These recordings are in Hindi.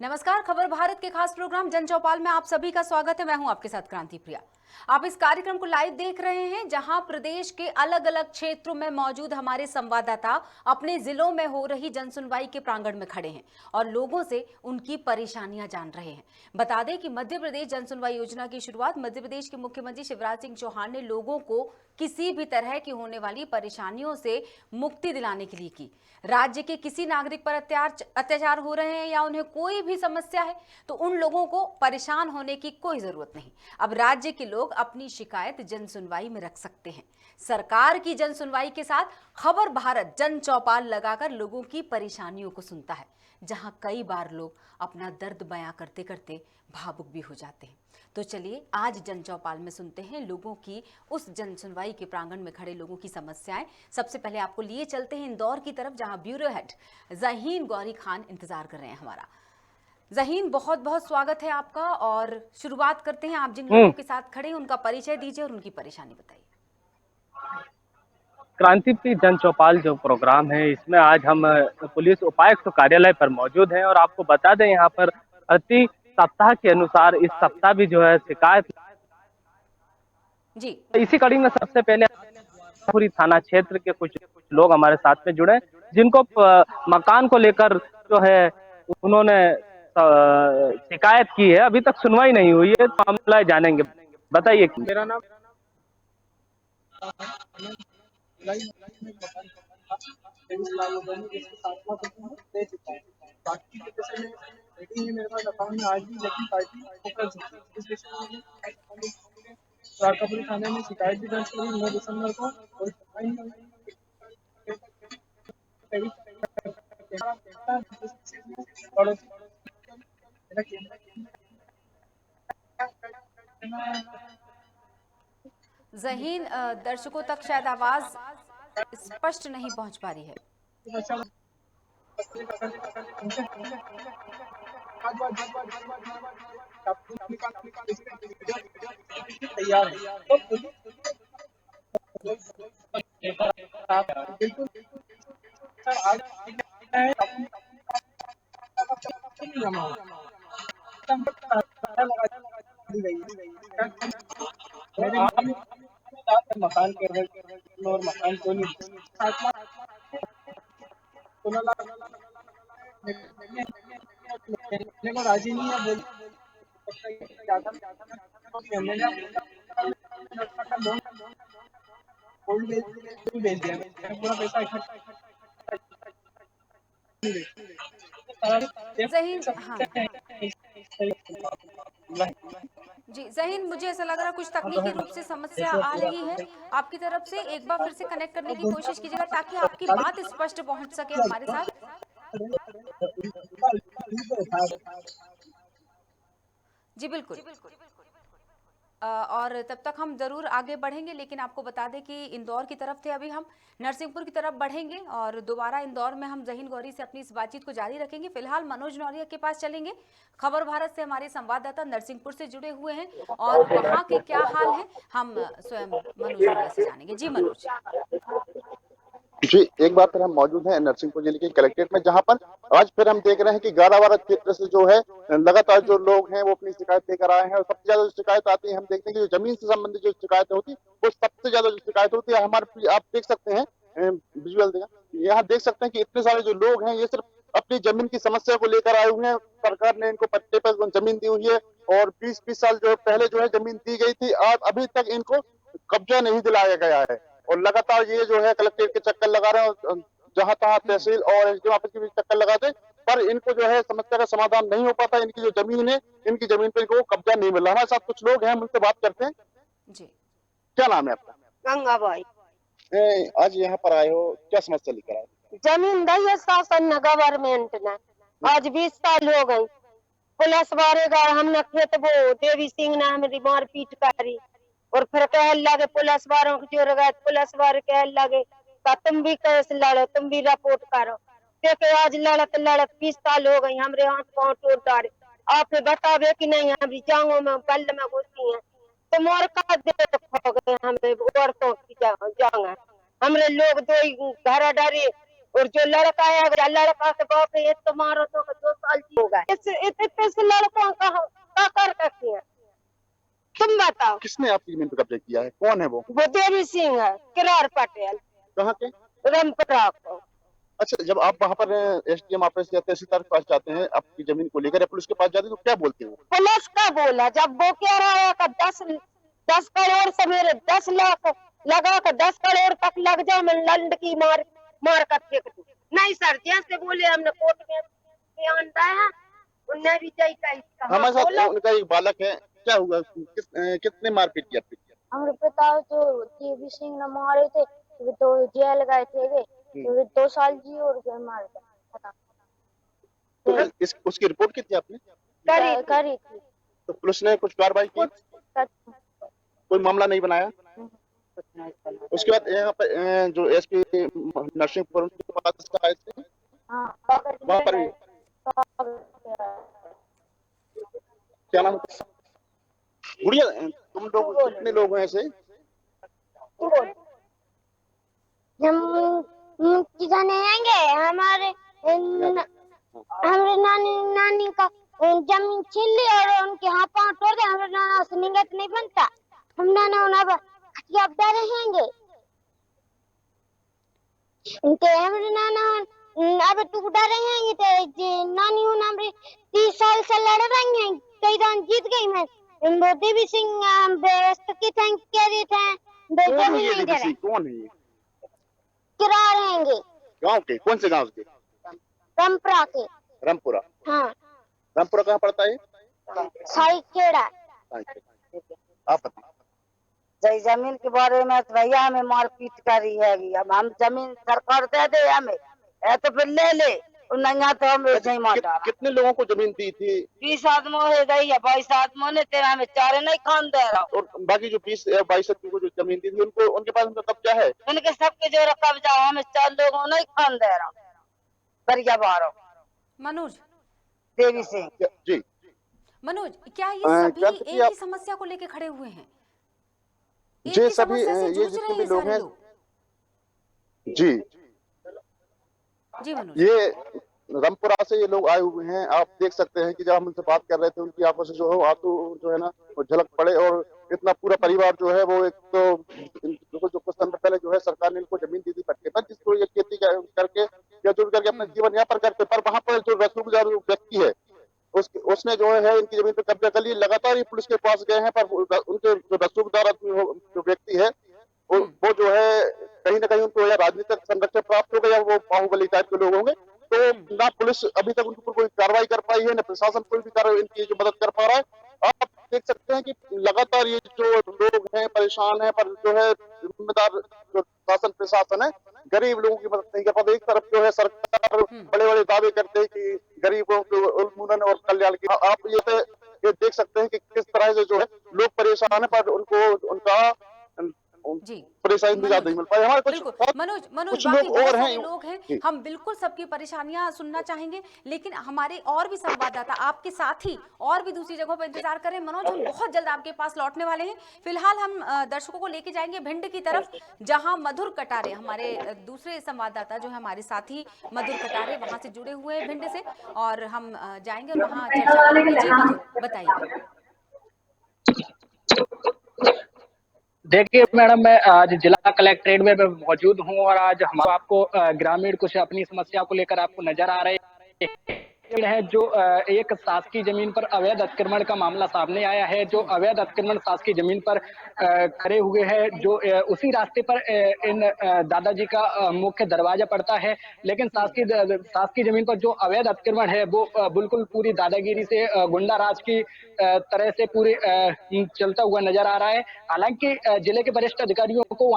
नमस्कार। खबर भारत के खास प्रोग्राम जन चौपाल में आप सभी का स्वागत है। मैं हूं आपके साथ क्रांति प्रिया। आप इस कार्यक्रम को लाइव देख रहे हैं, जहां प्रदेश के अलग अलग क्षेत्रों में मौजूद हमारे संवाददाता अपने जिलों में हो रही जनसुनवाई के प्रांगण में खड़े हैं और लोगों से उनकी परेशानियां जान रहे हैं। बता दें कि मध्य प्रदेश जनसुनवाई योजना की शुरुआत मध्य प्रदेश के मुख्यमंत्री शिवराज सिंह चौहान ने लोगों को किसी भी तरह की होने वाली परेशानियों से मुक्ति दिलाने के लिए की। राज्य के किसी नागरिक पर अत्याचार हो रहे हैं या उन्हें कोई भी समस्या है तो उन लोगों को परेशान होने की कोई जरूरत नहीं। अब राज्य के लोग अपनी शिकायत जन सुनवाई में रख सकते हैं। सरकार की जन सुनवाई के साथ खबर भारत जन चौपाल लगाकर लोगों की परेशानियों को सुनता है, जहां कई बार लोग अपना दर्द बयां करते करते भावुक भी हो जाते हैं। तो चलिए आज जन चौपाल में सुनते हैं लोगों की उस जन सुनवाई के प्रांगण में खड़े लोगों की समस्याएं। सबसे पहले आपको लिए चलते हैं इंदौर की तरफ, जहां ब्यूरो हेड ज़हीन गौरी खान इंतजार कर रहे हैं हमारा। ज़हीन, बहुत बहुत स्वागत है आपका और शुरुआत करते हैं। आप जिन लोगों के साथ खड़े हैं उनका परिचय दीजिए और उनकी परेशानी बताइए। क्रांति की जन चौपाल जो प्रोग्राम है, इसमें आज हम पुलिस उपायुक्त कार्यालय पर मौजूद हैं और आपको बता दें यहाँ पर प्रति सप्ताह के अनुसार इस सप्ताह भी जो है शिकायत जी। इसी कड़ी में सबसे पहले पूरी थाना क्षेत्र के कुछ लोग हमारे साथ में जुड़े, जिनको मकान को लेकर जो है उन्होंने शिकायत की है। अभी तक सुनवाई नहीं हुई है, तो हम जानेंगे। बताइए। मेरा नाम बाकी के पैसे में रेडी है मेरे पास अकाउंट में आज भी, लेकिन पार्टी राकापुरी थाने में शिकायत भी दर्ज करी 9 दिसंबर को। कोई सुनवाई नहीं ज़हीन, दर्शकों तक शायद आवाज स्पष्ट नहीं पहुंच पा रही है। तैयार है तो बिल्कुल सर आज जमा मकान के और मकान को राजी नहीं है। भेज दिया पूरा पैसा ज़हीन, हाँ जी ज़हीन, मुझे ऐसा लग रहा है कुछ तकनीकी रूप से समस्या आ रही है आपकी तरफ से। एक बार फिर से कनेक्ट करने की कोशिश कीजिएगा ताकि आपकी बात स्पष्ट पहुंच सके हमारे साथ। जी बिल्कुल। और तब तक हम जरूर आगे बढ़ेंगे, लेकिन आपको बता दें कि इंदौर की तरफ थे, अभी हम नरसिंहपुर की तरफ बढ़ेंगे और दोबारा इंदौर में हम ज़हीन गौरी से अपनी इस बातचीत को जारी रखेंगे। फिलहाल मनोज नौरिया के पास चलेंगे। खबर भारत से हमारे संवाददाता नरसिंहपुर से जुड़े हुए हैं और वहाँ के क्या हाल है हम स्वयं मनोज नौरिया से जानेंगे। जी मनोज। जी, एक बार फिर हम मौजूद हैं नरसिंहपुर जिले के कलेक्ट्रेट में, जहां पर आज फिर हम देख रहे हैं कि गारावारा क्षेत्र से जो है लगातार जो लोग हैं वो अपनी शिकायत लेकर आए हैं और सबसे ज्यादा जो शिकायत आती है, हम देखते हैं कि जो जमीन से संबंधित जो शिकायत होती है वो सबसे ज्यादा जो शिकायत होती है हमारे, आप देख सकते हैं विजुअल देगा, यहाँ देख सकते हैं कि इतने सारे जो लोग हैं ये सिर्फ अपनी जमीन की समस्या को लेकर आए हुए हैं। सरकार ने इनको पट्टे पर जमीन दी हुई है और 20-20 साल जो पहले जो है जमीन दी गई थी, आज अभी तक इनको कब्जा नहीं दिलाया गया है और लगातार ये जो है कलेक्ट्रेट के चक्कर लगा रहे हैं, जहां तहां तहसील और एसडीओ ऑफिस के भी चक्कर लगाते, पर इनको जो है समस्या का समाधान नहीं हो पाता। इनकी जो जमीन है, इनकी जमीन पर इनको कब्जा नहीं मिल रहा। हमारे साथ कुछ लोग हैं, हम उनसे बात करते हैं। जी, क्या नाम है आपका? गंगाबाई। आज यहाँ पर आए हो, क्या समस्या लेकर आए? जमीन दी है शासन न गवर्नमेंट ने, आज 20 साल हो गई। पुलिस वाले गए, हमने खेत वो देवी सिंह ने हमारी मारपीट करी और फिर कह लगे पुलिस वालों को जोर गए, पुलिस वाले कह लगे का तुम भी केस लड़ो, तुम भी रिपोर्ट करो। देखे आज लड़त लड़त 20 साल हो गई, हमरे हाथ पाँव तोड़ डाले। आप बतावे कि नहीं हमारी जांगों में बल में घुसी है तो मोर का देखोगे हमें औरतों की जांग। हमरे लोग दो ही घर डरे और जो लड़का है अगर लड़का के बाप है, एक तो मारो तो 2 साल की होगा। इस लड़कों का कर रखे हैं, तुम बताओ। किसने आपकी जमीन पे कब्जा किया है? कौन है वो? वो देवी सिंह है, किरार पटेल, कहाँ के? रामपुरा को। अच्छा, जब आप वहाँ पर एसडीएम ऑफिस या तहसीलदार के पास जाते हैं आपकी जमीन को लेकर या पुलिस के पास जाते हैं तो क्या बोलते हैं वो? पुलिस का बोला, जब वो कह रहा है कि 10 करोड़ से मेरे 10 लाख लगा कर 10 करोड़ तक लग जाए, मैं लंड की मार कर फेंक दूं। नहीं सर, जैसे बोले हमने कोर्ट में बयान दिया, उन्हें भी जय का हमारे साथ उनका एक बालक है, क्या हुआ? कितने मारपीट किया आपकी? हमारे पिता जो देवी सिंह ने मारे थे, वे तो जेल गए थे, वे 2 साल जी और गए मार गए। पता तो उसकी रिपोर्ट की थी आपने? करी थी। तो पुलिस ने कुछ कार्रवाई की? कोई मामला नहीं बनाया? उसके बाद यहाँ पर जो एसपी नरसिंहपुर के पास आए थे, हाँ, वहाँ पर भी क्या नाम है? गुड़िया, तुम लोग कितने लोग हैं ऐसे? हम किसान आएंगे, हमारे नानी का जमीन छीन ली और उनके हाथ पांव तोड़ दे। हमारे नाना से निगत नहीं बनता, हम नाना उन्हें खटिया पे रहेंगे। उनके हमारे नाना अब टुकड़ा रहेंगे तो नानी हूँ हमारे 30 साल से लड़ रही हैं, कई दान जीत गई। मैं देवी सिंह व्यस्त की थैंक कह रहे थे, कौन है ये देवी सिंह? कौन है ये? किरा रहेंगे गांव के? कौन से गांव के? रामपुरा के। रामपुरा? हाँ, रामपुरा कहाँ पड़ता है? साइकेड़ा। आप बताइए। जमीन के बारे में तो भैया हमें मारपीट करी है। अब हम जमीन सरकार दे दे हमें, तो फिर ले ले, नहीं तो हम नहीं मारा। कितने लोगों को जमीन दी थी? 20 आदमी हो गई है, 22 आदमी ने तेरा हमें चारे नहीं खान दे रहा। और बाकी जो 20-22 आदमी को जो जमीन दी थी उनको, उनके पास उनका कब्जा है? उनके सबके जो कब्जा हमें 4 लोगों नहीं खान दे रहा। बरिया बारो मनोज, देवी सिंह जी। मनोज, क्या ये सभी एक ही समस्या को लेके खड़े हुए हैं? एक ही समस्या से जूझ रहे हैं सारे लोग? जी जी मनोज, ये रामपुरा से ये लोग आए हुए हैं। आप देख सकते हैं कि जब हम उनसे बात कर रहे थे उनकी आंखों से जो है आंसू जो है ना वो झलक पड़े। और इतना पूरा परिवार जो है वो, एक तो जो कुछ समय पहले जो है सरकार ने इनको जमीन दी थी पट्टे पर, जिसको ये खेती करके या जो भी करके अपना जीवन यापन करते, पर वहाँ पर जो रसूखदार व्यक्ति है उसने जो है इनकी जमीन पर कब्जा कर लिया। लगातार ये पुलिस के पास गए हैं, पर उनके जो रसूखदार जो व्यक्ति है वो जो है कहीं ना कहीं उनको या राजनीतिक संरक्षण प्राप्त होगा या वो बाहुबली टाइप के लोग होंगे। तो ना पुलिस अभी तक उनके ऊपर कोई कार्रवाई कर पाई है, ना प्रशासन कोई भी कार्रवाई इनकी जो मदद कर पा रहा है। आप देख सकते हैं कि लगातार ये जो लोग हैं परेशान है, पर जो है जिम्मेदार जो शासन प्रशासन है गरीब लोगों की मदद नहीं कर पाते। एक तरफ जो है सरकार बड़े बड़े दावे करते हैं कि गरीबों के उन्मूलन और कल्याण की। आप ये देख सकते हैं कि किस तरह से जो है लोग परेशान है, पर उनको उनका परेशानी भी ज्यादा नहीं मिल पाई। हमारे कुछ मनोज, कुछ बाकी लोग बहुत और सारे हैं। लोग हैं, हम बिल्कुल सबकी परेशानियां सुनना चाहेंगे, लेकिन हमारे और भी संवाददाता आपके साथ ही और भी दूसरी जगहों पर इंतजार करें। मनोज, हम बहुत जल्द आपके पास लौटने वाले हैं। फिलहाल हम दर्शकों को लेके जाएंगे भिंड की तरफ, जहां मधुर कटारे हमारे दूसरे संवाददाता जो है हमारे साथी मधुर कटारे वहां से जुड़े हुए हैं भिंड से, और हम जाएंगे और वहां चर्चा करेंगे। जी मधुर, बताइए। देखिए मैडम, मैं आज जिला कलेक्ट्रेट में मौजूद हूँ और आज हम आपको ग्रामीण कुछ अपनी समस्या को लेकर आपको नजर आ रहे है। जो एक शासकीय जमीन पर अवैध अतिक्रमण का मामला सामने आया है। जो अवैध अतिक्रमण शासकीय जमीन पर खड़े हुए हैं, जो उसी रास्ते पर इन दादाजी का मुख्य दरवाजा पड़ता है, लेकिन शासकीय जमीन पर जो अवैध अतिक्रमण है वो बिल्कुल पूरी दादागिरी से गुंडा राज की तरह से पूरी चलता हुआ नजर आ रहा है। हालांकि जिले के वरिष्ठ अधिकारियों को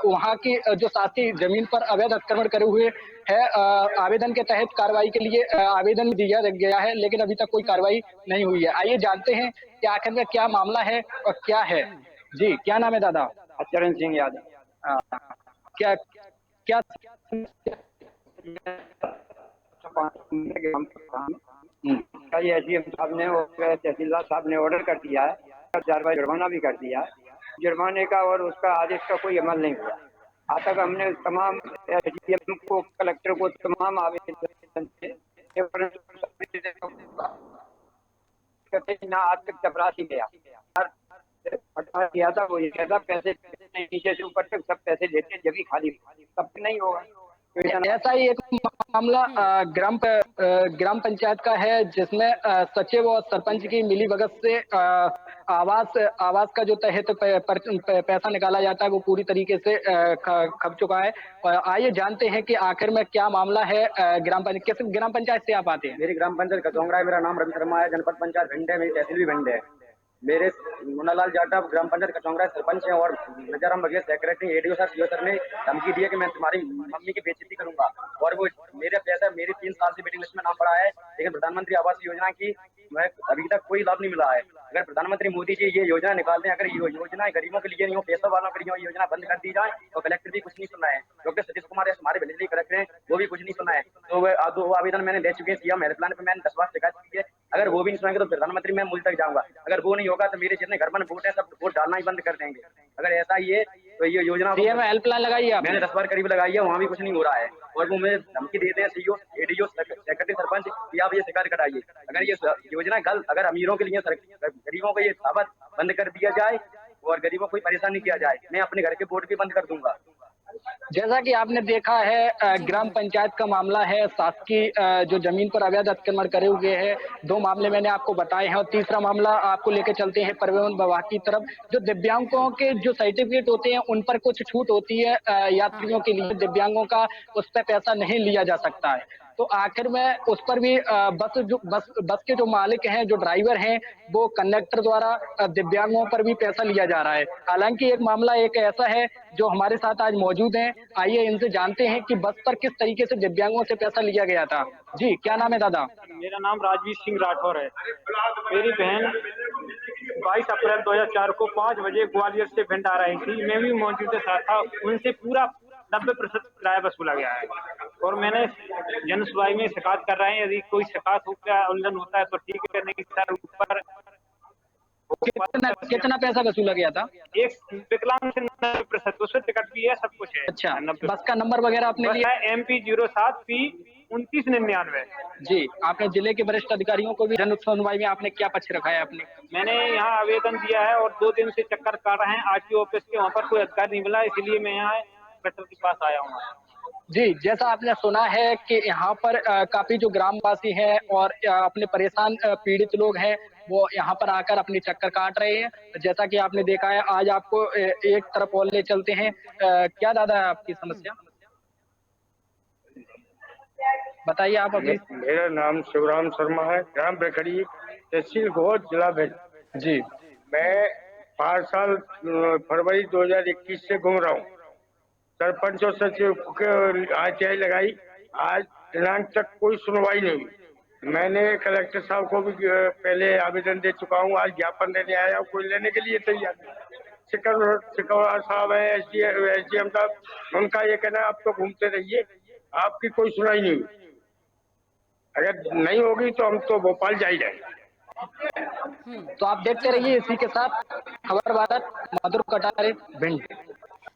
वहाँ की जो शासकीय जमीन पर अवैध अतिक्रमण करे हुए है आवेदन के तहत कार्रवाई के लिए आवेदन दिया गया है, लेकिन अभी तक कोई कार्रवाई नहीं हुई है। आइए जानते हैं कि आखिर में क्या मामला है और क्या है। जी, क्या नाम है दादा? चरण सिंह यादव। क्या क्या कल एसडीएम साहब ने और तहसीलदार साहब ने ऑर्डर कर दिया है, 4 जुर्माना भी कर दिया है। जुर्माने का और उसका आदेश का कोई अमल नहीं हुआ। आज तक हमने तमाम एसडीएम को, कलेक्टर को तमाम आवेदन थे, ना आज तक चपरासी गया हटा दिया था। वो ये कहता पैसे नीचे से ऊपर तक सब पैसे लेते जब भी खाली, तब नहीं होगा। ऐसा ही एक मामला ग्राम पंचायत का है, जिसमें सचिव और सरपंच की मिलीभगत से आवास का जो तहत पैसा निकाला जाता है वो पूरी तरीके से खप चुका है। और आइए जानते हैं कि आखिर में क्या मामला है। किस ग्राम पंचायत से आप आते हैं? मेरी ग्राम पंचायत कचौंगड़ा है, मेरा नाम रवि शर्मा है, जनपद पंचायत भिंड है, मेरी तहसील भी भिंड है। मेरे मुन्नालाल जाटव ग्राम पंचायत कचौंगड़ा सरपंच है और नजरम बघेल सेक्रेटरी एडीओ सर ने धमकी दी है कि मैं तुम्हारी मम्मी की बेइज्जती करूंगा। और वो मेरे पैसा मेरे 3 साल से वेटिंग लिस्ट में नाम पड़ा है, लेकिन प्रधानमंत्री आवास योजना की मैं अभी तक कोई लाभ नहीं मिला है। अगर प्रधानमंत्री मोदी जी ये योजना निकाल दें, अगर ये योजना गरीबों के लिए नहीं हो, पैसा वालों के लिए हो, योजना बंद कर दी जाए, तो कलेक्टर भी कुछ नहीं सुना है। डॉक्टर सतीश कुमार हमारे बिजली कलेक्टर हैं, वो भी कुछ नहीं सुना है। तो वो आवेदन मैंने दे चुके हैं सीएम हेल्पलाइन पे, मैंने 10 बार शिकायत की है। अगर वो भी नहीं सुनेंगे तो प्रधानमंत्री मैं मूल तक जाऊंगा। अगर वो नहीं होगा तो मेरे जितने घर में वोट है सब वोट डालना ही बंद कर देंगे। अगर ऐसा ही है तो ये योजना सीएम हेल्पलाइन लगाई है मैंने 10 बार करीब लगाई है, वहाँ भी कुछ नहीं हो रहा है। और वो मुझे धमकी देते हैं सीईओ एडीओ सेक्रेटरी सरपंच कि आप ये शिकायत कराइए। अगर ये योजना गलत, अगर अमीरों के लिए गरीबों को ये साबत बंद कर दिया जाए और गरीबों को कोई परेशान नहीं किया जाए, मैं अपने घर के वोट भी बंद कर दूंगा। जैसा कि आपने देखा है, ग्राम पंचायत का मामला है, शासकीय जो जमीन पर अवैध अतिक्रमण करे हुए हैं। 2 मामले मैंने आपको बताए हैं और तीसरा मामला आपको लेके चलते हैं परिवहन विभाग की तरफ। जो दिव्यांगों के जो सर्टिफिकेट होते हैं उन पर कुछ छूट होती है यात्रियों के लिए, दिव्यांगों का उस पर पैसा नहीं लिया जा सकता है। तो आखिर में उस पर भी बस के जो मालिक हैं, जो ड्राइवर हैं, वो कंडक्टर द्वारा दिव्यांगों पर भी पैसा लिया जा रहा है। हालांकि एक मामला एक ऐसा है जो हमारे साथ आज मौजूद हैं, आइए इनसे जानते हैं कि बस पर किस तरीके से दिव्यांगों से पैसा लिया गया था। जी, क्या नाम है दादा? मेरा नाम राजवीर सिंह राठौर है। मेरी बहन 22 अप्रैल 2004 को 5 बजे ग्वालियर से भिंड आ रही थी, मैं भी मौजूद था। उनसे पूरा 90% किराया वसूला गया है और मैंने जन सुनवाई में शिकायत कर रहे हैं। यदि कोई शिकायत का उल्लंघन होता है तो ठीक है, नहीं सर ऊपर कितना पैसा वसूला गया था? एक विकलांग से 90% उससे टिकट भी है, सब कुछ है। अच्छा, बस का नंबर वगैरह आपने लिया? MP 07P 2999। जी, आपने जिले के वरिष्ठ अधिकारियों को भी जन सुनवाई में आपने क्या पक्ष रखा है आपने? मैंने यहाँ आवेदन दिया है और 2 दिन से चक्कर काट रहे हैं आरटीओ ऑफिस के, वहाँ पर कोई अधिकारी नहीं मिला, इसलिए मैं यहाँ कलेक्टर के पास आया हूँ। जी, जैसा आपने सुना है कि यहाँ पर काफी जो ग्रामवासी हैं और अपने परेशान पीड़ित लोग हैं, वो यहाँ पर आकर अपने चक्कर काट रहे हैं। जैसा कि आपने देखा है, आज आपको एक तरफ और ले चलते हैं। क्या दादा है आपकी समस्या, बताइए आप अभी। मेरा नाम शिवराम शर्मा है, ग्राम बेखड़ी, तहसील घोष, जिला भिंड। जी, मैं 5 साल फरवरी 2021 से घूम रहा हूँ। सरपंच और सचिव के RTI लगाई, आज दिनांक तक कोई सुनवाई नहीं हुई। मैंने कलेक्टर साहब को भी पहले आवेदन दे चुका हूँ, आज ज्ञापन देने आया हूँ, कोई लेने के लिए तैयार नहीं। सिकौर साहब है, SDM साहब, उनका ये कहना है आप तो घूमते रहिए, आपकी कोई सुनाई नहीं हुई। अगर नहीं होगी तो हम तो भोपाल जा ही जाएंगे। तो आप देखते रहिए इसी के साथ खबर भारत, मधुर कटारे, भिंड।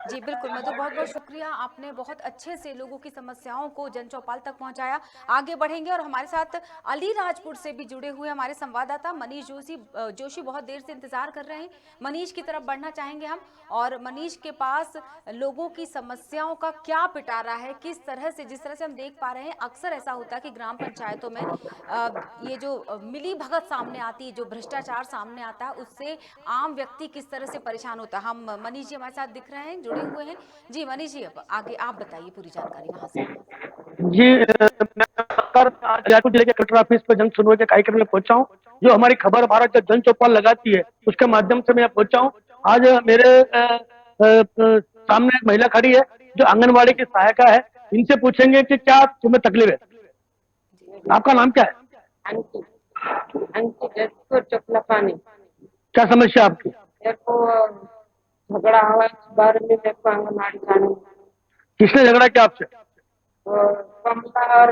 जी बिल्कुल मधुर, बहुत बहुत शुक्रिया, आपने बहुत अच्छे से लोगों की समस्याओं को जन चौपाल तक पहुंचाया। आगे बढ़ेंगे और हमारे साथ अलीराजपुर से भी जुड़े हुए हमारे संवाददाता मनीष जोशी बहुत देर से इंतजार कर रहे हैं। मनीष की तरफ बढ़ना चाहेंगे हम, और मनीष के पास लोगों की समस्याओं का क्या पिटारा है, किस तरह से, जिस तरह से हम देख पा रहे हैं अक्सर ऐसा होता है कि ग्राम पंचायतों में ये जो मिली भगत सामने आती है, जो भ्रष्टाचार सामने आता है, उससे आम व्यक्ति किस तरह से परेशान होता है। हम मनीष जी हमारे साथ दिख रहे हैं, जुड़े हुए हैं। जी मनीष जी, अब आगे आप बताइए पूरी जानकारी वहां से। जी, मैं रायपुर जिले के कलेक्टर ऑफिस पर जन सुनवाई के कार्यक्रम में पहुंचा हूं। जो हमारी खबर भारत जन चौपाल लगाती है उसके माध्यम से मैं पहुंचा हूं। आज मेरे सामने एक महिला खड़ी है जो आंगनबाड़ी की सहायिका है। इनसे पूछेंगे कि क्या तुम्हें तकलीफ है। आपका नाम क्या है? चपला पानी। क्या समस्या आपकी? झगड़ा हुआ इस बारे में, मेरे को आंगनबाड़ी जाने में। किसने झगड़ा किया आपसे? कमला और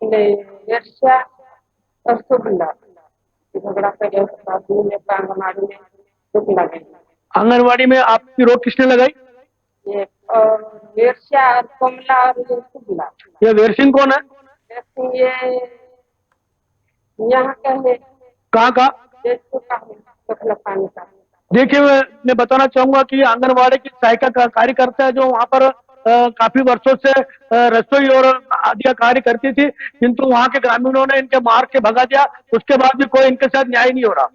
ईर्ष्या और शुक्ला झगड़ा कर आंगनबाड़ी में दुख लगे। आंगनबाड़ी में आपकी रोक किसने लगाई? ये और वेरशा और कमला और ये शुक्ला। ये वीर सिंह कौन है? ये यहाँ का है, कहाँ का? जयपुर का है, पानी का। देखिए मैं बताना चाहूंगा कि आंगनवाड़ी की सहायिका कार्यकर्ता है जो वहाँ पर काफी वर्षों से रसोई और आदि का कार्य करती थी, किंतु वहाँ के ग्रामीणों ने इनके मार के भगा दिया। उसके बाद भी कोई इनके साथ न्याय नहीं हो रहा।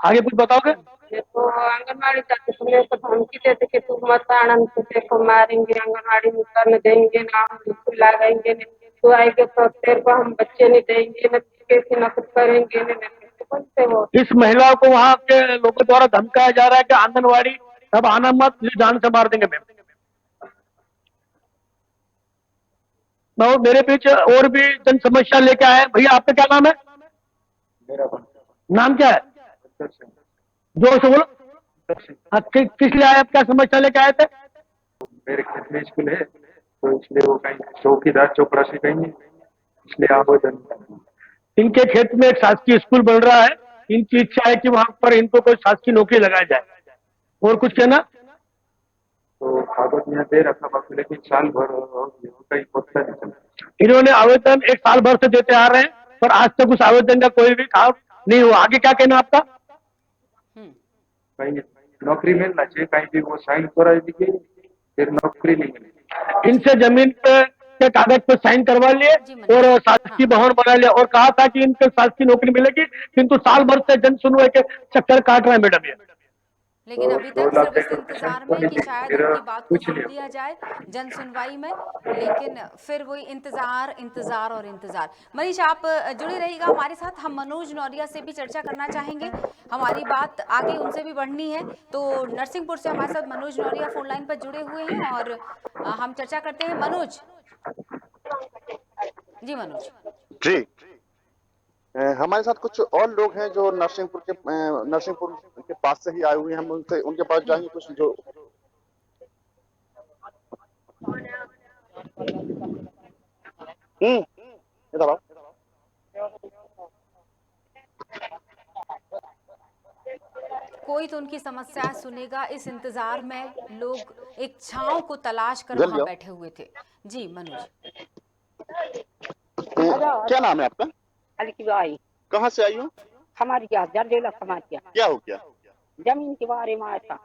आगे कुछ बताओगे? ये तो आंगनवाड़ी जाते तो मेरे को धमकी देते कि तुम मत आनंद तुझे को मारेंगे, आंगनवाड़ी में करने देंगे ना, हम बिल्कुल लगाएंगे नहीं, तो आएंगे तो तेरे को हम बच्चे नहीं देंगे न, कैसे न कुछ करेंगे न, बोलते हो। इस महिला को वहाँ के लोगों द्वारा धमकाया जा रहा है कि आंगनवाड़ी अब आना मत, जान से मार देंगे। मैं मेरे बीच और भी जन समस्या लेके आए हैं। भैया आपका क्या नाम है? मेरा नाम क्या है? जोर से बोलो। किस लिए आए, आप क्या समस्या लेके आए थे? मेरे खेत में स्कूल है तो इसलिए वो कहीं चौकीदार चौपरासी कहीं नहीं, इसलिए आवेदन। इनके खेत में एक शासकीय स्कूल बन रहा है, इनकी इच्छा है कि वहां पर इनको कोई शासकीय नौकरी लगाई जाए। और कुछ कहना? तो कागज यहाँ दे रखा बाकी, लेकिन साल भर कहीं पता नहीं चला। इन्होंने आवेदन एक साल भर से देते आ रहे हैं, पर आज तक उस आवेदन का कोई भी काम नहीं हुआ। आगे क्या कहना आपका? कहीं नौकरी मिलना चाहिए, कहीं भी वो साइन करा दीजिए, फिर नौकरी नहीं मिलेगी। इनसे जमीन के कागज पर साइन करवा लिए और शासकीय भवन बना लिया और कहा था कि इनको शासकीय नौकरी मिलेगी, किंतु साल भर से जन सुनवाई के चक्कर काट रहे हैं मैडम ये। लेकिन अभी तक सिर्फ इस इंतजार में कि शायद उनकी बात को सुन लिया जाए जन सुनवाई में, लेकिन फिर वही इंतजार इंतजार और इंतजार। मनीष आप जुड़े रहिएगा हमारे साथ, हम मनोज नौरिया से भी चर्चा करना चाहेंगे, हमारी बात आगे उनसे भी बढ़नी है। तो नरसिंहपुर से हमारे साथ मनोज नौरिया फोन लाइन पर जुड़े हुए हैं और हम चर्चा करते हैं। मनोज जी, मनोज जी, हमारे साथ कुछ और लोग हैं जो नरसिंहपुर के पास से ही आए हुए हैं। हम उनके पास जाएंगे कुछ जो इधर आओ। कोई तो उनकी समस्या सुनेगा, इस इंतजार में लोग एक छांव को तलाश कर वहां बैठे हुए थे। जी मनोज, क्या नाम है आपका? अलकीबाई। कहाँ से आई हो? हमारी जरदेला समाज क्या क्या हो गया? जमीन के बारे में आया था।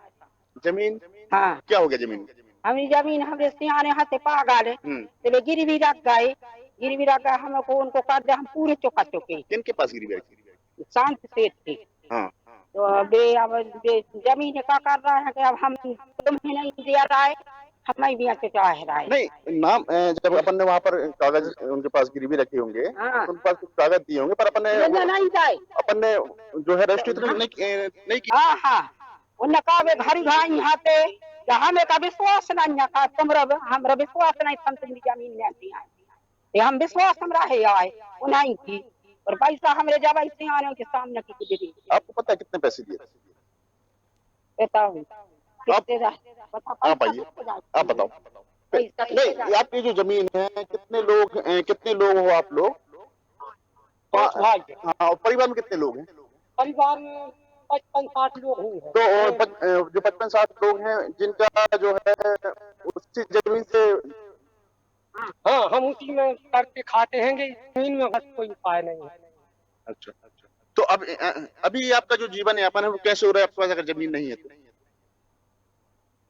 जमीन? हाँ, क्या हो गया जमीन? हमारी जमीन हमारे सियाने हाथ से पागल है, तो गिरवी रख गए, गिरवी रख गए हमको, उनको कर्जा हम पूरे चुका चुके। किनके पास गिरवी रखी? शांत सेठ थे। हाँ, तो अब जमीन क्या कर रहा है कि अब हम तुम्हें नहीं दिया रहा है, हमें भी चाह रहा है। नहीं नाम जब अपन ने वहाँ पर कागज उनके पास गिरवी रखे होंगे, तो उनके पास कुछ कागज दिए होंगे, पर अपन ने अपन ने जो है रजिस्ट्री तो नहीं की। हाँ हाँ, उन्हें कहा घर घर यहाँ पे हमें का विश्वास नहीं है, हमारा विश्वास नहीं तुमरी जमीन में आती है, हम विश्वास हमरा है आए उन्हीं की, और पैसा हमारे जब ऐसे आने के सामने की दे। आपको पता है कितने पैसे दिए? बताओ आप आइए, आप बताओ। नहीं, आपकी जो जमीन है कितने लोग हो आप लोग? हाँ, परिवार में कितने लोग हैं? परिवार में 55-60 लोग हैं। तो जो 55-60 लोग हैं जिनका जो है उसी जमीन से, हाँ हम उसी में करके खाते हैं, जमीन में बस कोई उपाय नहीं है। अच्छा, तो अब अभी आपका जो जीवन यापन है वो कैसे हो रहा है आपके पास अगर जमीन नहीं है तो?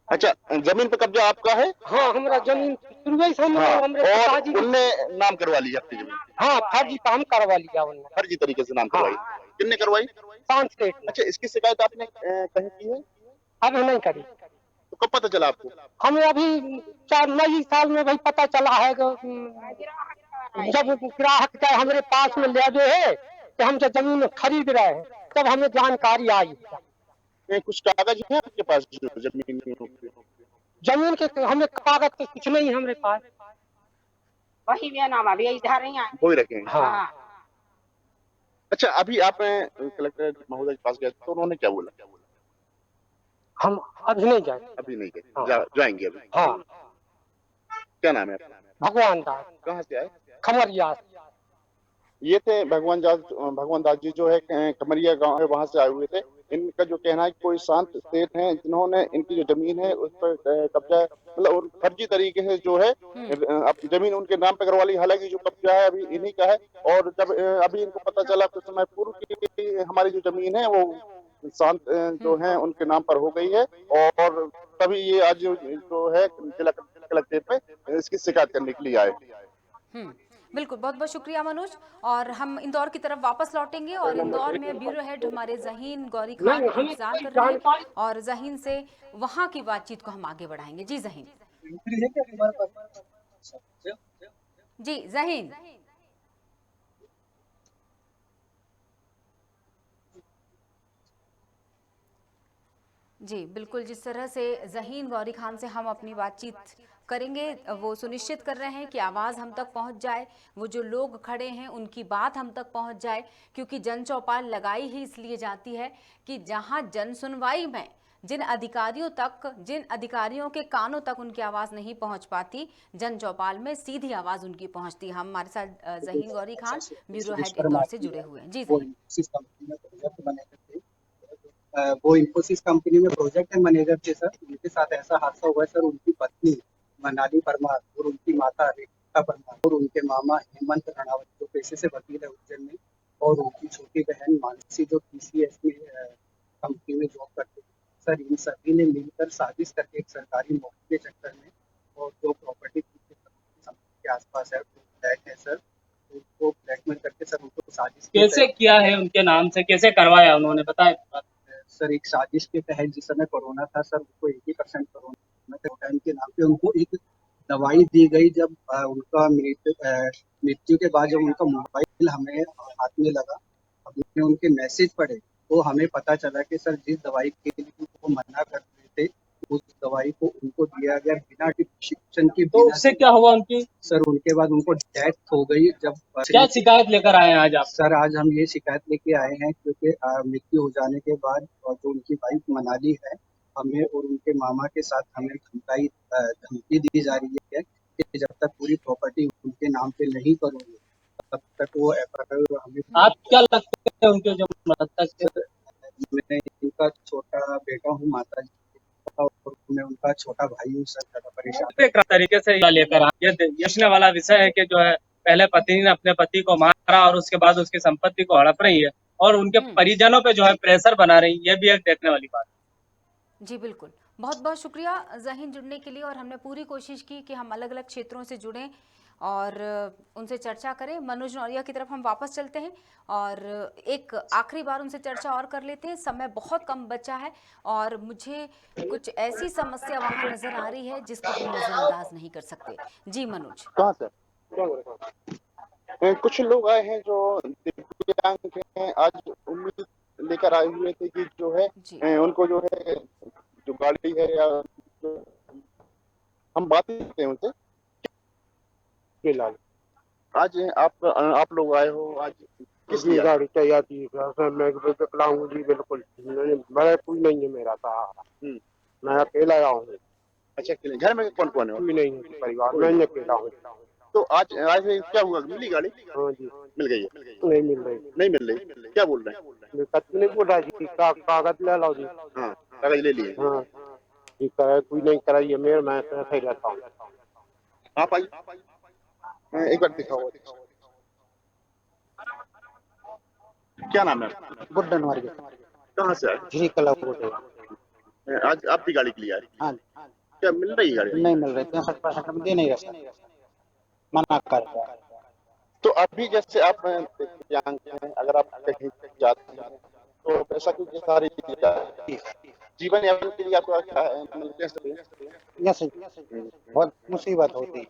अच्छा, जमीन पे कब्जा आपका है? हाँ, हमारा जमीन शुरू से और उनने नाम करवा लिया अपनी जमीन? हाँ, फर्जी काम करवा लिया उन्होंने, फर्जी तरीके से नाम करवाई। किसने करवाई? शांत सेठ। अच्छा, इसकी शिकायत आपने कहीं की है? अब नहीं करी। तो कब पता चला आपको? हमें अभी 4 नई साल में भाई पता चला है जब ग्राहक का हमारे पास में ले जो है तो हम जो जमीन खरीद रहे हैं तब हमें जानकारी आई। कुछ कागज है आपके पास जमीन के? हमें कागज तो कुछ नहीं है हमारे पास, वही मेरा नाम अभी इधर ही है, वही रखे हैं। हाँ। अच्छा, अभी आप कलेक्टर महोदय के पास गए तो उन्होंने क्या बोला? हम अभी नहीं जाए। अभी नहीं गए, जाएंगे अभी। हाँ। क्या नाम है आपका? भगवान दास। कहाँ से आए? खमरिया। ये थे भगवान दास जी जो है कमरिया गांव है, वहां से आए हुए थे। इनका जो कहना है कि कोई शांत सेठ हैं जिन्होंने इनकी जो जमीन है उस पर कब्जा मतलब और फर्जी तरीके से जो है अब जमीन उनके नाम पे करवा ली। हालांकि जो कब्जा है अभी इन्हीं का है। और जब अभी इनको पता चला कुछ समय पूर्व की हमारी जो जमीन है वो शांत जो है उनके नाम पर हो गई है, और तभी ये आज जो है जिला कलेक्ट्रेट में इसकी शिकायत करने के लिए आए। बिल्कुल, बहुत बहुत शुक्रिया मनोज। और हम इंदौर की तरफ वापस लौटेंगे और इंदौर में ब्यूरो हेड हमारे जहीन गौरी खान इंतजार कर रहे हैं और जहीन से वहां की बातचीत को हम आगे बढ़ाएंगे। जी जहीन। जी जहीन। जी बिल्कुल, जिस तरह से जहीन गौरी खान से हम अपनी बातचीत करेंगे वो सुनिश्चित कर रहे हैं कि आवाज़ हम तक पहुंच जाए, वो जो लोग खड़े हैं उनकी बात हम तक पहुंच जाए, क्योंकि जन चौपाल लगाई ही इसलिए जाती है कि जहां जन सुनवाई में जिन अधिकारियों के कानों तक उनकी आवाज़ नहीं पहुंच पाती, जन चौपाल में सीधी आवाज़ उनकी पहुंचती है। हम हमारे साथ जहीन गौरी खान ब्यूरो हेड इंदौर से जुड़े हुए हैं। जी जहीन। वो इन्फोसिस कंपनी में प्रोजेक्ट मैनेजर थे सर। उनके साथ ऐसा हादसा हुआ है सर। उनकी पत्नी मनाली परमार और उनकी माता रेखा परमार और उनके मामा हेमंत रणावत जो पेशे से वकील है उज्जैन में, और उनकी छोटी बहन मानसी जो TCS में कंपनी में जॉब करती है सर, इन सभी ने मिलकर साजिश करके एक सरकारी नौकरी के चक्कर में और जो प्रॉपर्टी के आसपास है फ्लैट है सर, उसको ब्लैकमेल करके सर उनको साजिश कैसे किया है, उनके नाम से कैसे करवाया उन्होंने, बताया सर। एक साजिश के तहत जिस समय कोरोना था सर, उनको 80% कोरोना टाइम के नाम पे उनको एक दवाई दी गई। जब उनका मृत्यु के बाद जब उनका मोबाइल हमें हाथ में लगा, हमने उनके मैसेज पढ़े तो हमें पता चला कि सर जिस दवाई के लिए वो मना कर रहे थे उस दवाई को उनको दिया गया बिना शिक्षण के। तो उससे क्या हुआ उनकी? सर उनके बाद उनको डेथ हो गई। जब क्या शिकायत लेकर आए हैं आज आप? सर आज हम ये शिकायत लेके आए हैं क्योंकि मृत्यु हो जाने के बाद और जो उनकी वाइफ मनाली है, हमें और उनके मामा के साथ हमें धमकी दी जा रही है कि जब तक पूरी प्रॉपर्टी उनके नाम पे नहीं करोगे तब तक वो FIR हमें। आप क्या लगते हैं उनके जो मृतक? मैं उनका छोटा बेटा हूँ माता जी, और मैं उनका छोटा भाई हूँ सर। ज्यादा परेशान एक तरीके से लेकर ये देखने वाला विषय है कि जो है पहले पत्नी ने अपने पति को मारा और उसके बाद उसकी संपत्ति को हड़प रही है और उनके परिजनों पे जो है प्रेशर बना रही है, ये भी एक देखने वाली बात है। जी बिल्कुल, बहुत बहुत शुक्रिया जहीन जुड़ने के लिए। और हमने पूरी कोशिश की कि हम अलग अलग क्षेत्रों से जुड़ें और उनसे चर्चा करें। मनोज नौरिया की तरफ हम वापस चलते हैं और एक आखिरी बार उनसे चर्चा और कर लेते हैं। समय बहुत कम बचा है और मुझे कुछ ऐसी समस्या वहां नजर आ रही है जिसको हम नजरअंदाज नहीं कर सकते। जी मनोज। कहाँ से? कुछ लोग आए हैं जो दिव्यांग हैं, आज उम्मीद लेकर आए हुए थे कि जो है उनको जो है जो गाड़ी है या हम बात करते हैं उनसे। फिलहाल आज आप लोग आए हो, आज किस लिए गाड़ी चाहिए थी सर? मैं विकलांग जी, बिल्कुल मैं कोई नहीं है मेरा सहारा, मैं अकेला आया हूँ। अच्छा, घर में कौन कौन है? कोई नहीं है परिवार, मैं अकेला हूँ। तो आज क्या हुआ, मिली गाड़ी? हाँ जी। मिल गई है? नहीं मिल रही। नहीं मिल रही? क्या बोल रहे हैं? नहीं बोल रहा जी, कागज ले लो जी। हाँ, कागज ले लिए। हाँ जी, कोई नहीं कराई है मेरे, मैं सही रहता हूँ। आप आइए, एक बार दिखाओ। क्या नाम है? बुड्ढन वाली। कहाँ से आए? जी कला। आज आपकी गाड़ी के लिए आ रही? हाँ। क्या मिल रही है गाड़ी? नहीं मिल रही, 63% दे नहीं रहा, मना कर रहा। तो अभी जैसे आप दिव्यांग हैं, अगर आप कहीं जाते हैं तो पैसा की सारी जीवन यापन के लिए आपको कैसे बहुत मुसीबत होती,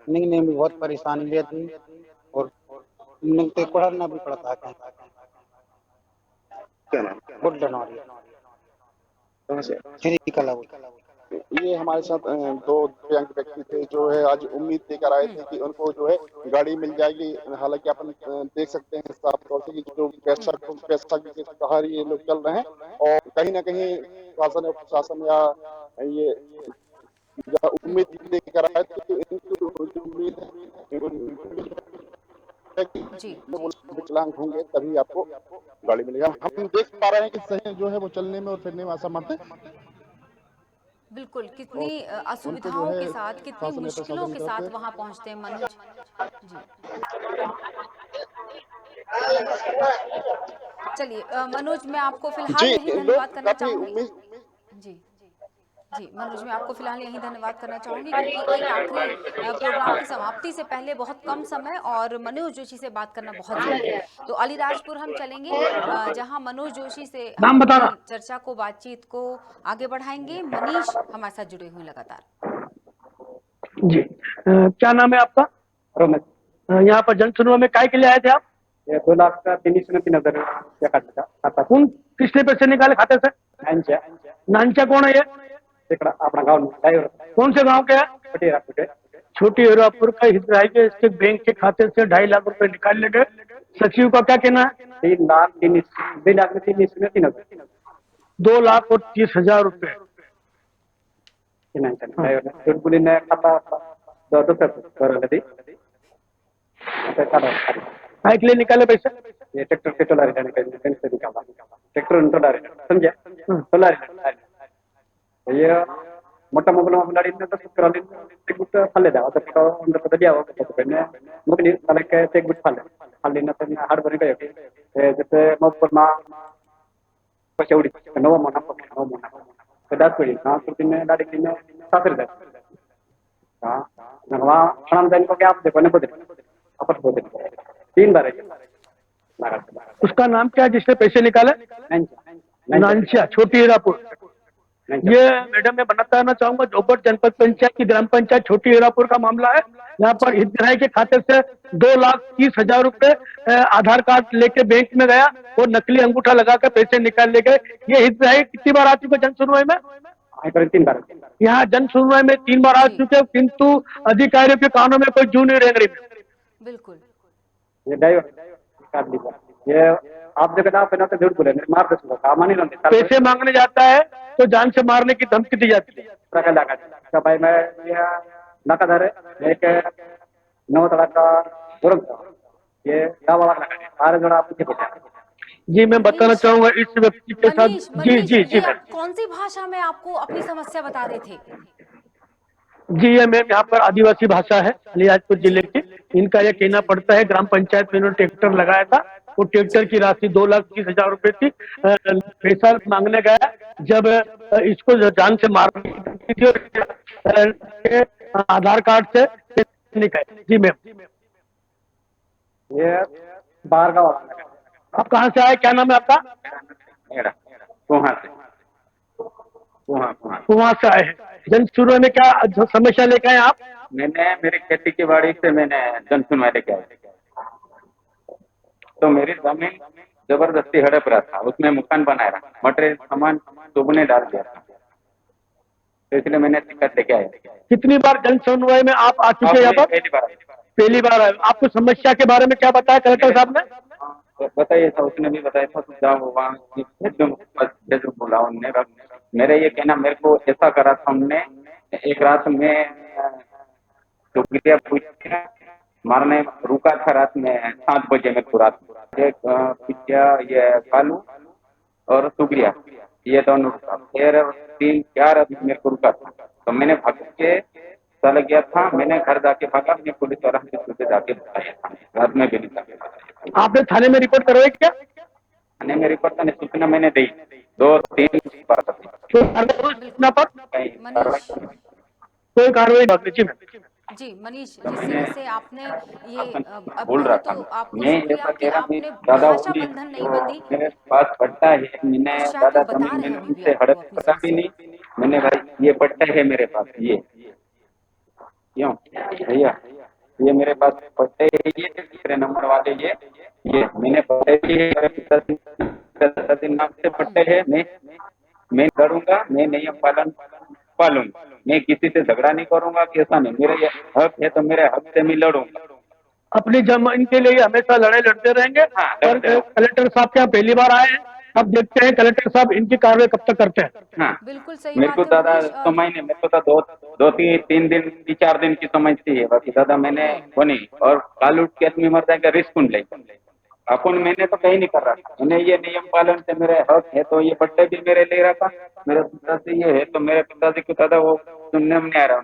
निकलने में बहुत परेशानी रहती और निकलते पढ़ना भी पड़ता है। क्या नाम? बुड्ढन वाली। कहाँ से? श्री कला। ये हमारे साथ दो दिव्यांग व्यक्ति थे जो है आज उम्मीद लेकर आए थे कि उनको जो है गाड़ी मिल जाएगी। हालांकि अपन देख सकते हैं साफ तौर से कि जो पैसा के सहारे ये लोग चल रहे हैं और कहीं ना कहीं शासन और प्रशासन या ये उम्मीद लेकर आए थे, इनकी जो उम्मीद है विकलांग होंगे तभी आपको गाड़ी मिलेगा। हम देख पा रहे हैं कि सही जो है वो चलने में और फिरने में असमर्थ है। बिल्कुल, कितनी असुविधाओं के साथ, कितनी मुश्किलों के साथ वहां पहुंचते हैं मनोज जी। चलिए मनोज, मैं आपको फिलहाल यही धन्यवाद करना चाहूंगी जी। जी मनोज, मैं आपको फिलहाल यही धन्यवाद करना चाहूंगी क्योंकि एक आखिरी प्रोग्राम की समाप्ति से पहले बहुत कम समय और मनोज जोशी से बात करना बहुत जरूरी है। तो अलीराजपुर हम चलेंगे जहां मनोज जोशी से हम अपनी चर्चा को, बातचीत को आगे बढ़ाएंगे। मनीष हमारे साथ जुड़े हुए लगातार। जी क्या नाम है आपका? रमेश। यहाँ पर जन सुनवाई में काय के लिए आए थे आप? 2 लाख का 3,03,000 खाता। कौन किसने पैसे निकाले खाते से? नानचा कौन है ये? अपना गाँव ड्राइवर। कौन से गांव के है? छोटी हीरापुर का हितग्राही के इसके बैंक के खाते से 2.5 लाख रुपए निकाल ले गए। सचिव का क्या कहना है? 2,30,000 रुपए। के लिए निकाले पैसे? ये ट्रैक्टर के टोला से निकाला। ट्रैक्टर समझे? ये मोटा मोबाइल मामलाड़ी ने तो सुकराली एक गुट फाले दा तो अंदर पता दिया तो पहले मुकनी तले के एक गुट फाले ना तो हार्ड बने गए जैसे मोपर मा पचौड़ी नव मना कदाच कोई ना तो दिन लाड़ी दिन सासर दे हां नवा खान देन को क्या आप देखो ने बदल अपन बोले 3 बार है। उसका नाम क्या है जिसने पैसे निकाले? नानचा, छोटी हीरापुर। ये मैडम मैं बताना चाहूंगा जोबट जनपद पंचायत की ग्राम पंचायत छोटी हीरापुर का मामला है। यहाँ पर हितग्राही के खाते से 2,30,000 रुपए आधार कार्ड लेके बैंक में गया और नकली अंगूठा लगा कर पैसे निकाल ले गए। ये हितग्राही कितनी बार आ चुके जन सुनवाई में? 3 बार। यहाँ जन सुनवाई में 3 बार आ चुके, किंतु अधिकारियों के कानों में कोई जू नहीं रेंग रही। बिल्कुल ये ड्राइवर ये आप जगह ना तो झूठ बोले मार दे पैसे मांगने जाता है तो जान से मारने की धमकी दी जाती है। भाई मैं नाकाधार एक 9 लाख का ये जी मैं बताना चाहूंगा इस व्यक्ति के साथ। जी कौन सी भाषा में आपको अपनी समस्या बता रहे थे? जी ये मैम यहाँ पर आदिवासी भाषा है अलीराजपुर जिले की। इनका यह कहना पड़ता है ग्राम पंचायत में इन्होंने ट्रैक्टर लगाया था। वो ट्रैक्टर की राशि 2,30,000 रुपए थी। पैसा मांगने गया, जब इसको जान से मारने की धमकी थी आधार कार्ड से निकाले। जी मैम ये बाहर का आप कहाँ से आए? क्या नाम है आपका? वहाँ से आए हैं। जन सुनवाई में क्या समस्या लेकर आए आप? मैंने मेरी खेती की बाड़ी से मैंने जन सुनवाई लेके आया तो मेरी जमीन जबरदस्ती हड़प रहा था, उसमें मकान बनाया, मटेरियल सामान दुगने डाल दिया था, तो इसलिए मैंने शिकायत लेके आया। कितनी बार जन सुनवाई में आप आ चुके हैं यहाँ पर? पहली बार आए। आपको समस्या के बारे में क्या बताया कलेक्टर साहब ने? बताइए था, उसने भी बताया था जाओ वहाँ बोला उनने। मेरे ये कहना, मेरे को ऐसा करा था हमने, एक रात में मारने रुका था, रात में 7 बजे मेरे को रात पिटिया ये कालू और सुग्रिया ये दोनों रुका, फिर 3-4 मेरे को रुका था, तो मैंने भाग के चला गया था। मैंने घर जाके भागा, मैं पुलिस वाला जाके बताया था, रात में भी नहीं। आपने थाने में रिपोर्ट करवाई क्या? थाने में रिपोर्ट नहीं, सूचना मैंने दी 2-3 बार। कोई कार्रवाई नहीं। जी मनीष, जिस तरह से आपने ये बोल रहा था, मैं ये कह रहा हूँ दादा मेरे पास पट्टा है, मैंने दादा मैंने उनसे हड़प पता भी नहीं, मैंने भाई ये पट्टा है मेरे पास, ये क्यों भैया ये मेरे पास पट्टे है, ये दूसरे नंबर वाले ये मैंने पट्टे भी है, नाम से पट्टे है। मैं करूँगा, मैं नियम पालूंगा, मैं किसी से झगड़ा नहीं करूंगा, कैसा नहीं, मेरा ये हक है तो मेरे हक से मैं लड़ूंगा। अपनी जमीन के लिए हमेशा लड़ाई लड़ते रहेंगे। और कलेक्टर साहब क्या पहली बार आए हैं? अब देखते हैं कलेक्टर साहब इनकी कार्रवाई कब तक करते हैं। हाँ, बिल्कुल सही मेरे को बात है दादा मनीष। तो महीने मेरे को तो दो तीन दिन 4 दिन की समझ चाहिए, बाकी दादा मैंने वो नहीं। और काल उठ के आदमी मर जाएगा रिस्क उन ले अपन, मैंने तो कहीं नहीं कर रहा था। मैंने ये नियम पालन से मेरे हक है, तो ये पट्टे भी मेरे ले रहा था। मेरे पिताजी ये है, तो मेरे पिताजी को दादा वो सुनने में नहीं आ रहा।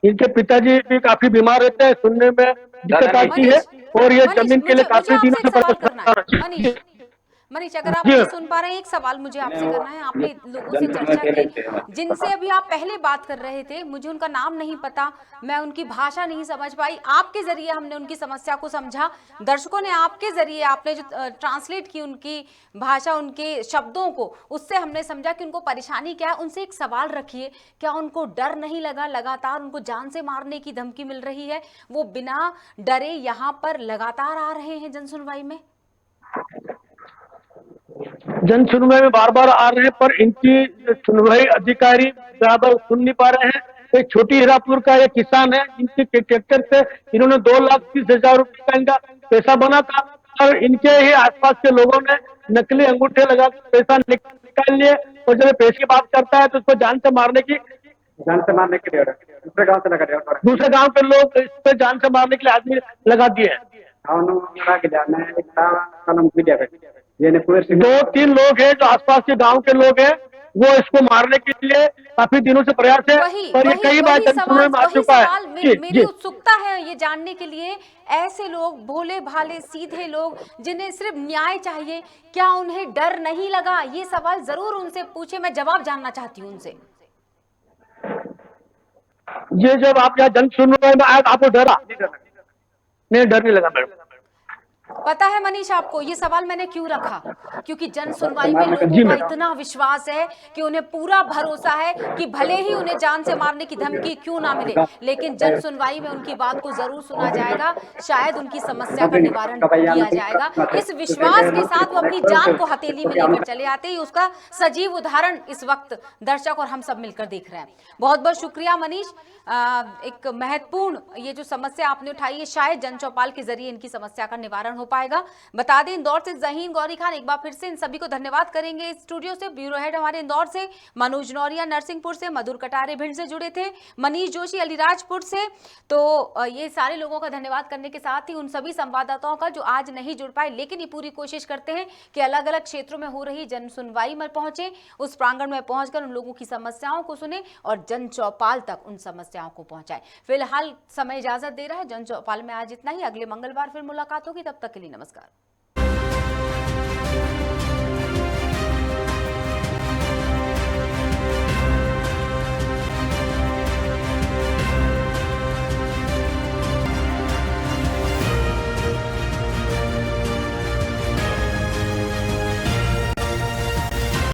इनके पिताजी भी काफी बीमार रहते हैं, सुनने में दिक्कत आती है, और ये जमीन के लिए काफी दिनों से परेशान। मनीष, अगर आप मुझे सुन पा रहे हैं, एक सवाल मुझे आपसे करना है। आपने लोगों से चर्चा की जिनसे अभी आप पहले बात कर रहे थे, मुझे उनका नाम नहीं पता, मैं उनकी भाषा नहीं समझ पाई। आपके जरिए हमने उनकी समस्या को समझा, दर्शकों ने आपके जरिए, आपने जो ट्रांसलेट की उनकी भाषा, उनके शब्दों को, उससे हमने समझा कि उनको परेशानी क्या है। उनसे एक सवाल रखिए, क्या उनको डर नहीं लगा? लगातार उनको जान से मारने की धमकी मिल रही है, वो बिना डरे यहाँ पर लगातार आ रहे हैं जन सुनवाई में। जन सुनवाई में बार बार आ रहे हैं, पर इनकी सुनवाई अधिकारी बराबर सुन नहीं पा रहे हैं। एक छोटी हीरापुर का एक किसान है, इनके ट्रैक्टर से इन्होंने 2,30,000 रुपये का इनका पैसा बना था, और इनके ही आसपास के लोगों ने नकली अंगूठे लगा पैसा निकाल लिए, और जब पैसे की बात करता है तो उसको जान से मारने के लिए दूसरे गाँव के लोग इस पे जान से मारने के लिए आदमी लगा दिए हैं। 2-3 लोग हैं जो आसपास के गांव के लोग हैं, वो इसको मारने के लिए काफी दिनों से प्रयास है, और ये कई बार जनसुनवाई में आ चुका है। मेरी उत्सुकता है ये जानने के लिए, ऐसे लोग, भोले भाले सीधे लोग जिन्हें सिर्फ न्याय चाहिए, क्या उन्हें डर नहीं लगा? ये सवाल जरूर उनसे पूछे, मैं जवाब जानना चाहती हूँ उनसे। ये जब आप यहाँ जन सुनवाई में आए, आपको डरा? नहीं, डर नहीं लगा मैडम। पता है मनीष आपको ये सवाल मैंने क्यों रखा? क्योंकि जन सुनवाई में लोगों का इतना विश्वास है कि उन्हें पूरा भरोसा है कि भले ही उन्हें जान से मारने की धमकी क्यों ना मिले, लेकिन जन सुनवाई में उनकी बात को जरूर सुना जाएगा, शायद उनकी समस्या का निवारण किया जाएगा। इस विश्वास के साथ वो अपनी जान को हथेली में लेकर चले आते हैं। उसका सजीव उदाहरण इस वक्त दर्शक और हम सब मिलकर देख रहे हैं। बहुत बहुत शुक्रिया मनीष। एक महत्वपूर्ण ये जो समस्या आपने उठाई है, शायद जन चौपाल के जरिए इनकी समस्या का निवारण हो पाएगा। बता दें, इंदौर से जहीन गौरी खान, एक बार फिर से इन सभी को धन्यवाद करेंगे। स्टूडियो से ब्यूरो हेड हमारे इंदौर से, मनोज नौरिया नरसिंहपुर से, मधुर कटारे भिंड से जुड़े थे, मनीष जोशी अलीराजपुर से। तो ये सारे लोगों का धन्यवाद करने के साथ ही उन सभी संवाददाताओं का जो आज नहीं जुड़ पाए, लेकिन ये पूरी कोशिश करते हैं कि अलग अलग क्षेत्रों में हो रही जन सुनवाई में पहुंचे, उस प्रांगण में पहुंचकर उन लोगों की समस्याओं को सुने और जन चौपाल तक उन समस्याओं को पहुंचाए। फिलहाल समय इजाजत दे रहा है। जन चौपाल में आज इतना ही। अगले मंगलवार फिर मुलाकात होगी, तब तक के लिए नमस्कार।